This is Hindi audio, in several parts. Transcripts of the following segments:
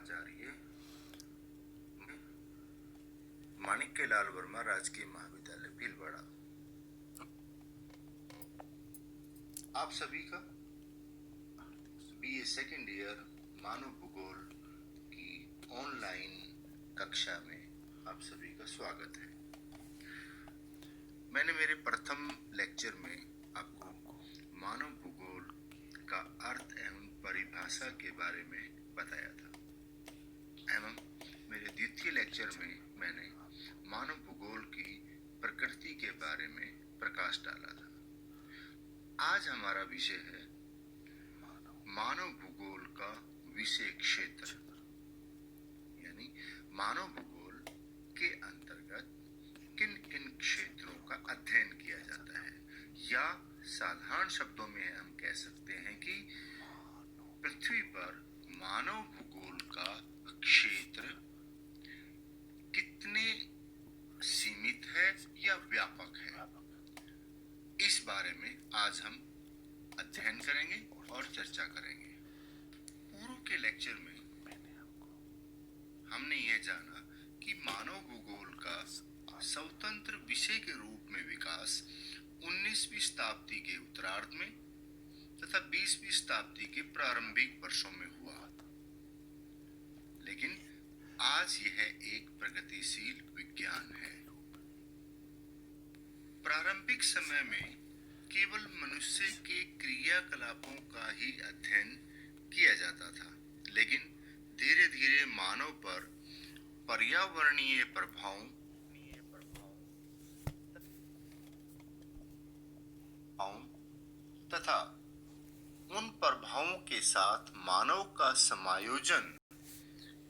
आचार्य माणिक्यलाल वर्मा राजकीय महाविद्यालय भीलवाड़ा। आप सभी का बीए सेकेंड ईयर मानव भूगोल की ऑनलाइन कक्षा में आप सभी का स्वागत है। मैंने मेरे प्रथम लेक्चर में आपको मानव भूगोल का अर्थ एवं परिभाषा के बारे में बताया था एवं मेरे द्वितीय लेक्चर में मैंने मानव भूगोल की प्रकृति के बारे में प्रकाश डाला था। आज हमारा विषय है मानव भूगोल का विषय क्षेत्र, यानी मानव भूगोल के अंतर्गत किन किन क्षेत्रों का अध्ययन किया जाता है, या साधारण शब्दों में हम कह सकते हैं कि पृथ्वी पर मानव भूगोल का क्षेत्र कितने सीमित है या व्यापक है, इस बारे में आज हम अध्ययन करेंगे और चर्चा करेंगे। पूर्व के लेक्चर में हमने यह जाना कि मानव भूगोल का स्वतंत्र विषय के रूप में विकास 19वीं शताब्दी के उत्तरार्ध में तथा 20वीं शताब्दी के प्रारंभिक वर्षों में हुआ, लेकिन आज यह एक प्रगतिशील विज्ञान है। प्रारंभिक समय में केवल मनुष्य के क्रियाकलापों का ही अध्ययन किया जाता था, लेकिन धीरे धीरे मानव पर पर्यावरणीय प्रभावों तथा उन प्रभावों के साथ मानव का समायोजन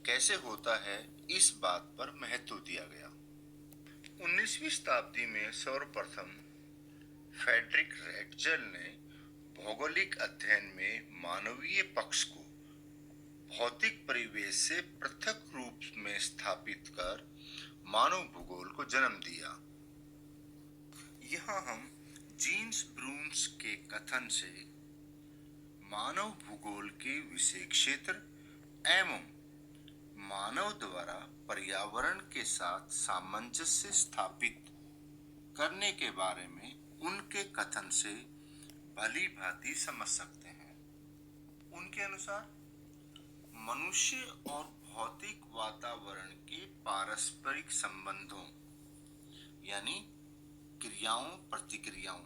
कैसे होता है, इस बात पर महत्व दिया गया। 19वीं शताब्दी में सर्वप्रथम फ्रेडरिक रेटजल ने भौगोलिक अध्ययन में मानवीय पक्ष को भौतिक परिवेश से पृथक रूप में स्थापित कर मानव भूगोल को जन्म दिया। यहाँ हम जीन्स ब्रून्स के कथन से मानव भूगोल के विषय क्षेत्र एवं मानव द्वारा पर्यावरण के साथ सामंजस्य स्थापित करने के बारे में उनके कथन से भली भांति समझ सकते हैं। उनके अनुसार मनुष्य और भौतिक वातावरण के पारस्परिक संबंधों यानी क्रियाओं प्रतिक्रियाओं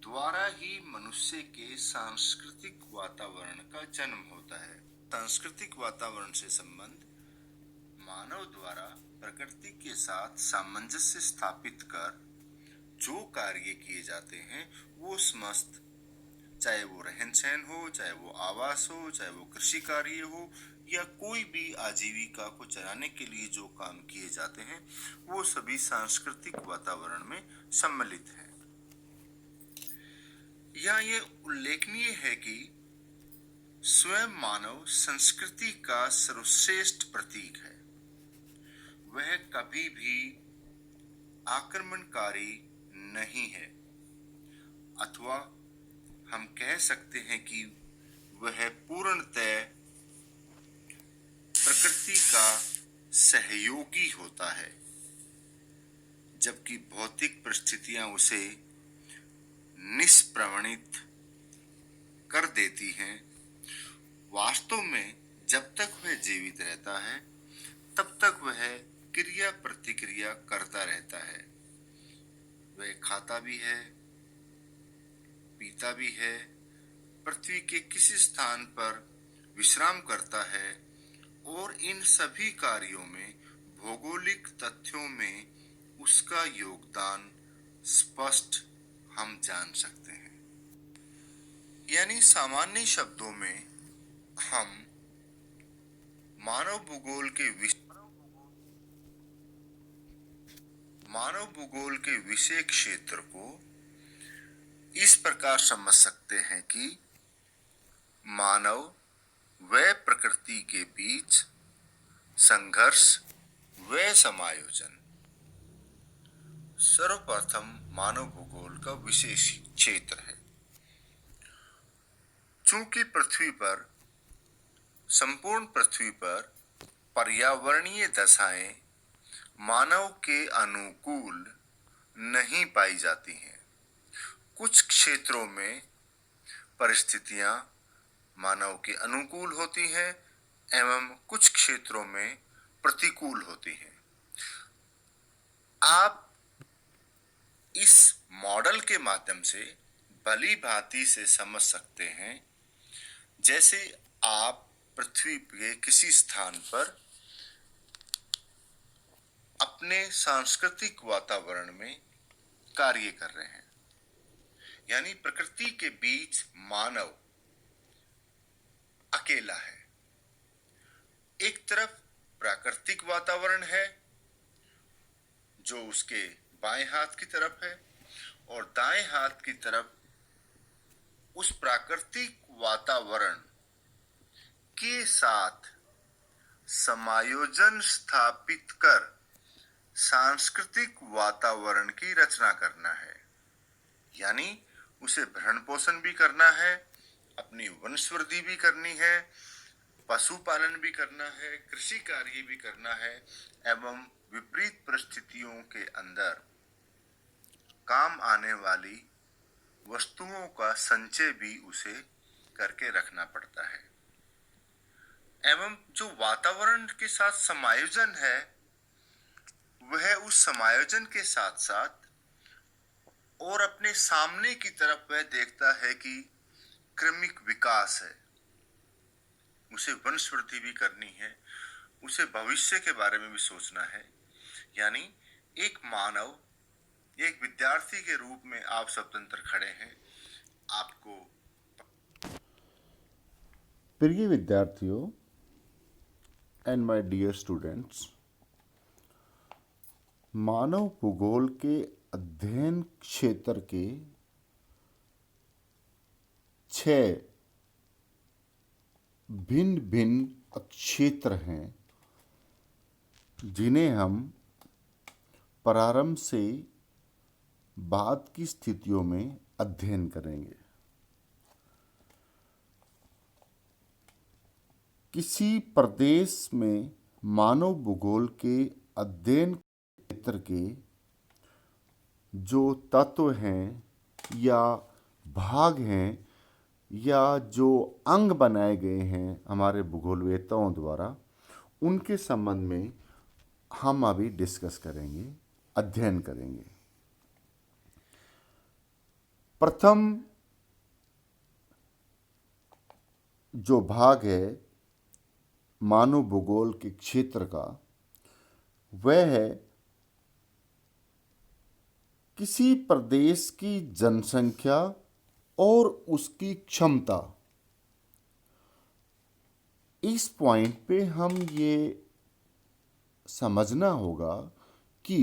द्वारा ही मनुष्य के सांस्कृतिक वातावरण का जन्म होता है। सांस्कृतिक वातावरण से संबंध मानव द्वारा प्रकृति के साथ सामंजस्य स्थापित कर जो कार्य किए जाते हैं वो समस्त, चाहे वो रहन सहन हो, चाहे वो आवास हो, चाहे वो कृषि कार्य हो, या कोई भी आजीविका को चलाने के लिए जो काम किए जाते हैं, वो सभी सांस्कृतिक वातावरण में सम्मिलित है। यहाँ ये उल्लेखनीय है कि स्वयं मानव संस्कृति का सर्वश्रेष्ठ प्रतीक है। वह कभी भी आक्रमणकारी नहीं है, अथवा हम कह सकते हैं कि वह पूर्णतः प्रकृति का सहयोगी होता है, जबकि भौतिक परिस्थितियां उसे निष्प्रवणित कर देती हैं। वास्तव में जब तक वह जीवित रहता है तब तक वह क्रिया प्रतिक्रिया करता रहता है। वह खाता भी है, पीता भी है, पृथ्वी के किसी स्थान पर विश्राम करता है, और इन सभी कार्यों में भौगोलिक तथ्यों में उसका योगदान स्पष्ट हम जान सकते हैं। यानी सामान्य शब्दों में हम मानव भूगोल के विषय क्षेत्र को इस प्रकार समझ सकते हैं कि मानव व प्रकृति के बीच संघर्ष व समायोजन। सर्वप्रथम मानव भूगोल का विशेष क्षेत्र है। चूंकि पृथ्वी पर संपूर्ण पृथ्वी पर पर्यावरणीय दशाएं मानव के अनुकूल नहीं पाई जाती हैं। कुछ क्षेत्रों में परिस्थितियां मानव के अनुकूल होती हैं एवं कुछ क्षेत्रों में प्रतिकूल होती हैं। आप इस मॉडल के माध्यम से भली भांति से समझ सकते हैं, जैसे आप पृथ्वी के किसी स्थान पर अपने सांस्कृतिक वातावरण में कार्य कर रहे हैं, यानी प्रकृति के बीच मानव अकेला है। एक तरफ प्राकृतिक वातावरण है जो उसके बाएं हाथ की तरफ है और दाएं हाथ की तरफ उस प्राकृतिक वातावरण के साथ समायोजन स्थापित कर सांस्कृतिक वातावरण की रचना करना है, यानी उसे भरण पोषण भी करना है, अपनी वंशवृद्धि भी करनी है, पशुपालन भी करना है, कृषि कार्य भी करना है एवं विपरीत परिस्थितियों के अंदर काम आने वाली वस्तुओं का संचय भी उसे करके रखना पड़ता है। एवं जो वातावरण के साथ समायोजन है, वह उस समायोजन के साथ साथ और अपने सामने की तरफ वह देखता है कि क्रमिक विकास है, उसे वंशवृद्धि भी करनी है, उसे भविष्य के बारे में भी सोचना है। यानी एक मानव, एक विद्यार्थी के रूप में आप स्वतंत्र खड़े हैं। आपको प्रिय विद्यार्थियों एंड माय डियर स्टूडेंट्स, मानव भूगोल के अध्ययन क्षेत्र के 6 भिन्न भिन्न क्षेत्र हैं, जिन्हें हम प्रारंभ से बाद की स्थितियों में अध्ययन करेंगे। किसी प्रदेश में मानव भूगोल के अध्ययन क्षेत्र के जो तत्व हैं या भाग हैं या जो अंग बनाए गए हैं हमारे भूगोलवेत्ताओं द्वारा, उनके संबंध में हम अभी डिस्कस करेंगे, अध्ययन करेंगे। प्रथम जो भाग है मानव भूगोल के क्षेत्र का, वह है किसी प्रदेश की जनसंख्या और उसकी क्षमता। इस पॉइंट पे हम ये समझना होगा कि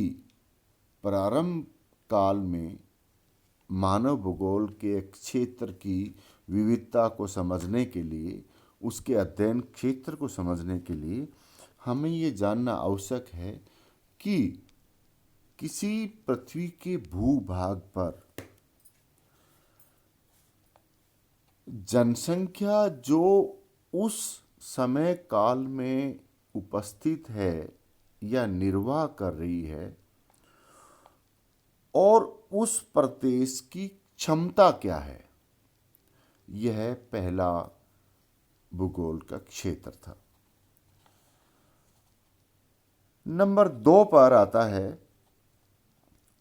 प्रारंभ काल में मानव भूगोल के क्षेत्र की विविधता को समझने के लिए, उसके अध्ययन क्षेत्र को समझने के लिए हमें ये जानना आवश्यक है कि किसी पृथ्वी के भूभाग पर जनसंख्या जो उस समय काल में उपस्थित है या निर्वाह कर रही है, और उस प्रदेश की क्षमता क्या है, यह पहला भूगोल का क्षेत्र था। नंबर 2 पर आता है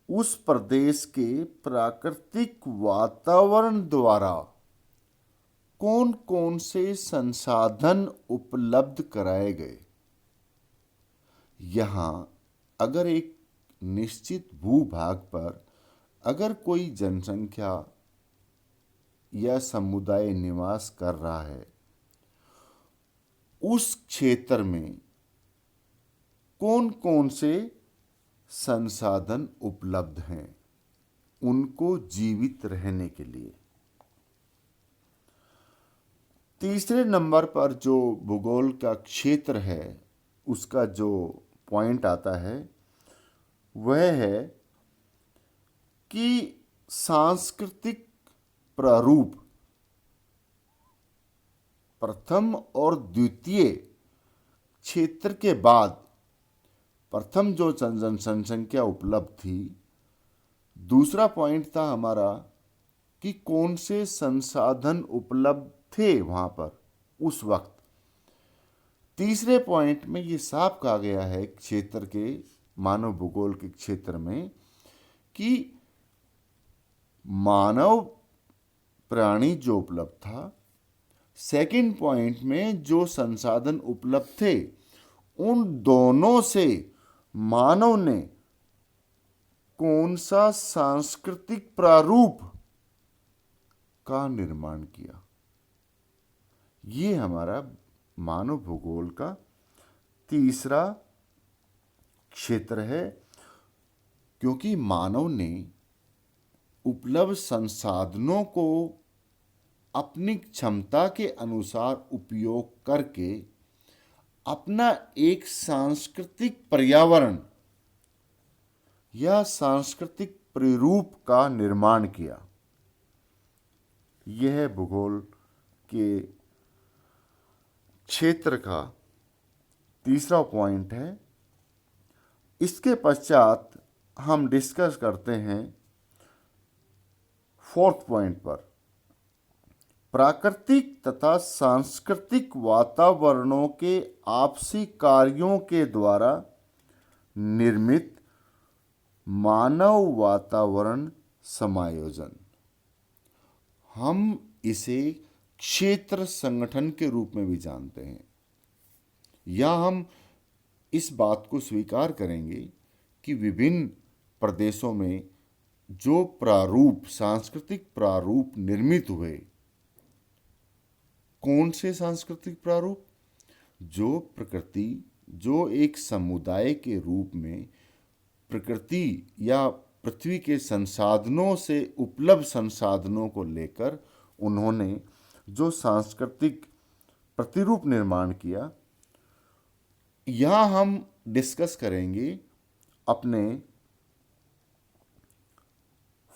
उस प्रदेश के प्राकृतिक वातावरण द्वारा कौन कौन से संसाधन उपलब्ध कराए गए। यहाँ अगर एक निश्चित भूभाग पर अगर कोई जनसंख्या या समुदाय निवास कर रहा है, उस क्षेत्र में कौन कौन से संसाधन उपलब्ध हैं उनको जीवित रहने के लिए। तीसरे नंबर पर जो भूगोल का क्षेत्र है, उसका जो पॉइंट आता है वह है कि सांस्कृतिक प्रारूप प्रथम और द्वितीय क्षेत्र के बाद प्रथम जो जनसंख्या उपलब्ध थी, दूसरा पॉइंट था हमारा कि कौन से संसाधन उपलब्ध थे वहां पर उस वक्त। तीसरे पॉइंट में ये साफ कहा गया है क्षेत्र के मानव भूगोल के क्षेत्र में कि मानव प्राणी जो उपलब्ध था, सेकंड पॉइंट में जो संसाधन उपलब्ध थे, उन दोनों से मानव ने कौन सा सांस्कृतिक प्रारूप का निर्माण किया। ये हमारा मानव भूगोल का तीसरा क्षेत्र है, क्योंकि मानव ने उपलब्ध संसाधनों को अपनी क्षमता के अनुसार उपयोग करके अपना एक सांस्कृतिक पर्यावरण या सांस्कृतिक प्रारूप का निर्माण किया। यह भूगोल के क्षेत्र का तीसरा पॉइंट है। इसके पश्चात हम डिस्कस करते हैं फोर्थ पॉइंट पर, प्राकृतिक तथा सांस्कृतिक वातावरणों के आपसी कार्यों के द्वारा निर्मित मानव वातावरण समायोजन। हम इसे क्षेत्र संगठन के रूप में भी जानते हैं, या हम इस बात को स्वीकार करेंगे कि विभिन्न प्रदेशों में जो प्रारूप, सांस्कृतिक प्रारूप निर्मित हुए, कौन से सांस्कृतिक प्रारूप? जो प्रकृति, जो एक समुदाय के रूप में प्रकृति या पृथ्वी के संसाधनों से उपलब्ध संसाधनों को लेकर उन्होंने जो सांस्कृतिक प्रतिरूप निर्माण किया। यहाँ हम डिस्कस करेंगे अपने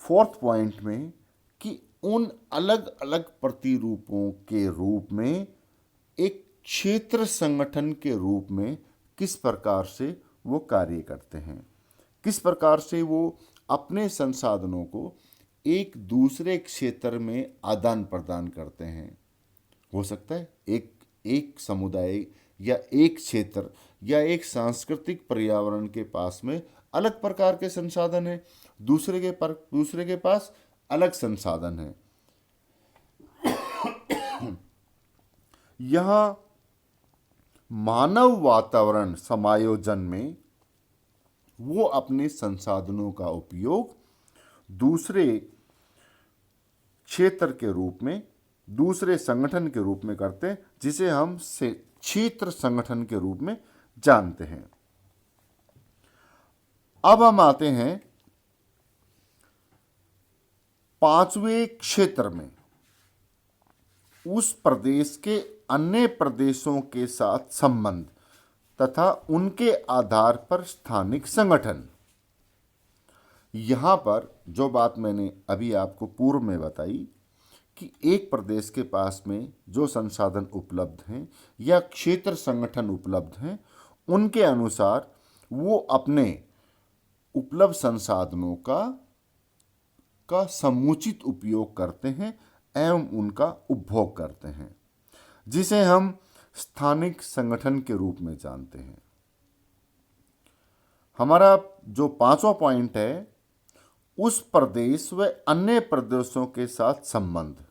फोर्थ पॉइंट में कि उन अलग अलग प्रतिरूपों के रूप में एक क्षेत्र संगठन के रूप में किस प्रकार से वो कार्य करते हैं, किस प्रकार से वो अपने संसाधनों को एक दूसरे क्षेत्र में आदान प्रदान करते हैं। हो सकता है एक समुदाय या एक क्षेत्र या एक सांस्कृतिक पर्यावरण के पास में अलग प्रकार के संसाधन हैं, दूसरे के पास अलग संसाधन है। यह मानव वातावरण समायोजन में वो अपने संसाधनों का उपयोग दूसरे क्षेत्र के रूप में, दूसरे संगठन के रूप में करते हैं, जिसे हम क्षेत्र संगठन के रूप में जानते हैं। अब हम आते हैं पांचवें क्षेत्र में, उस प्रदेश के अन्य प्रदेशों के साथ संबंध तथा उनके आधार पर स्थानिक संगठन। यहाँ पर जो बात मैंने अभी आपको पूर्व में बताई कि एक प्रदेश के पास में जो संसाधन उपलब्ध हैं या क्षेत्र संगठन उपलब्ध हैं, उनके अनुसार वो अपने उपलब्ध संसाधनों का समुचित उपयोग करते हैं एवं उनका उपभोग करते हैं, जिसे हम स्थानिक संगठन के रूप में जानते हैं। हमारा जो पांचवा पॉइंट है, उस प्रदेश व अन्य प्रदेशों के साथ संबंध,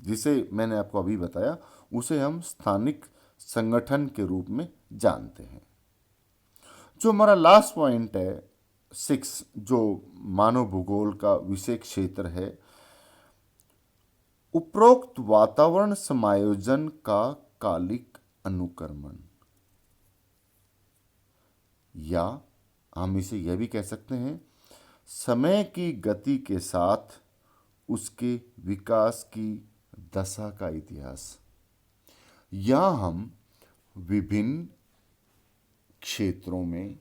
जिसे मैंने आपको अभी बताया, उसे हम स्थानिक संगठन के रूप में जानते हैं। जो हमारा लास्ट पॉइंट है 6, जो मानव भूगोल का विषय क्षेत्र है, उपरोक्त वातावरण समायोजन का कालिक अनुक्रमण, या हम इसे यह भी कह सकते हैं समय की गति के साथ उसके विकास की दशा का इतिहास। या हम विभिन्न क्षेत्रों में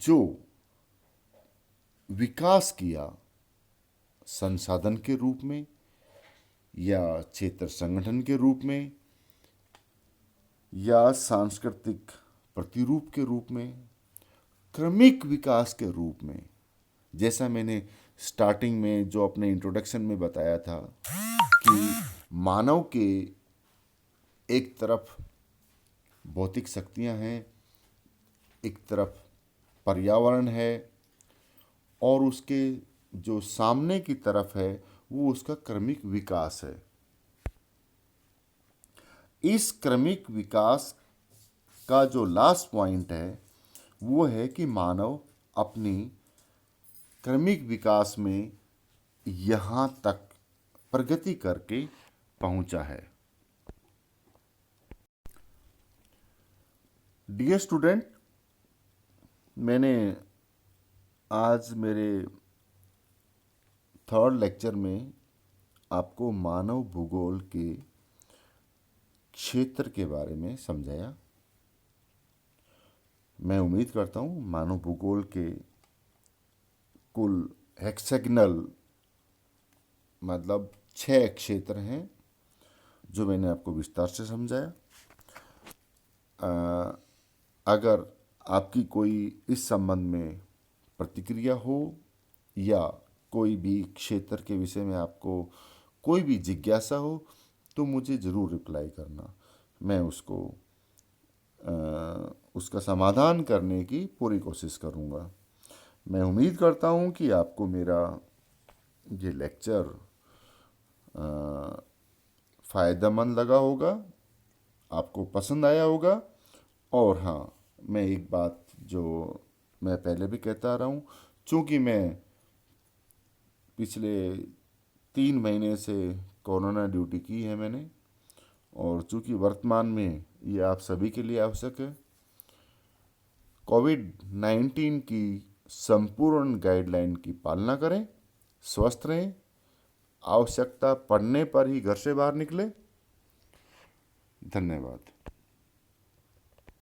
जो विकास किया संसाधन के रूप में या क्षेत्र संगठन के रूप में या सांस्कृतिक प्रतिरूप के रूप में, क्रमिक विकास के रूप में। जैसा मैंने स्टार्टिंग में जो अपने इंट्रोडक्शन में बताया था कि मानव के एक तरफ भौतिक शक्तियां हैं, एक तरफ पर्यावरण है, और उसके जो सामने की तरफ है वो उसका क्रमिक विकास है। इस क्रमिक विकास का जो लास्ट पॉइंट है वो है कि मानव अपनी क्रमिक विकास में यहाँ तक प्रगति करके पहुँचा है। डियर स्टूडेंट, मैंने आज मेरे थर्ड लेक्चर में आपको मानव भूगोल के क्षेत्र के बारे में समझाया। मैं उम्मीद करता हूँ मानव भूगोल के कुल हेक्सागोनल मतलब 6 क्षेत्र हैं जो मैंने आपको विस्तार से समझाया। अगर आपकी कोई इस संबंध में प्रतिक्रिया हो या कोई भी क्षेत्र के विषय में आपको कोई भी जिज्ञासा हो तो मुझे ज़रूर रिप्लाई करना। मैं उसका समाधान करने की पूरी कोशिश करूँगा। मैं उम्मीद करता हूँ कि आपको मेरा ये लेक्चर फ़ायदेमंद लगा होगा, आपको पसंद आया होगा। और हाँ, मैं एक बात जो मैं पहले भी कहता रहा हूँ, चूँकि मैं पिछले 3 महीने से कोरोना ड्यूटी की है मैंने, और चूँकि वर्तमान में ये आप सभी के लिए आवश्यक है, कोविड-19 की संपूर्ण गाइडलाइन की पालना करें, स्वस्थ रहें, आवश्यकता पड़ने पर ही घर से बाहर निकलें। धन्यवाद।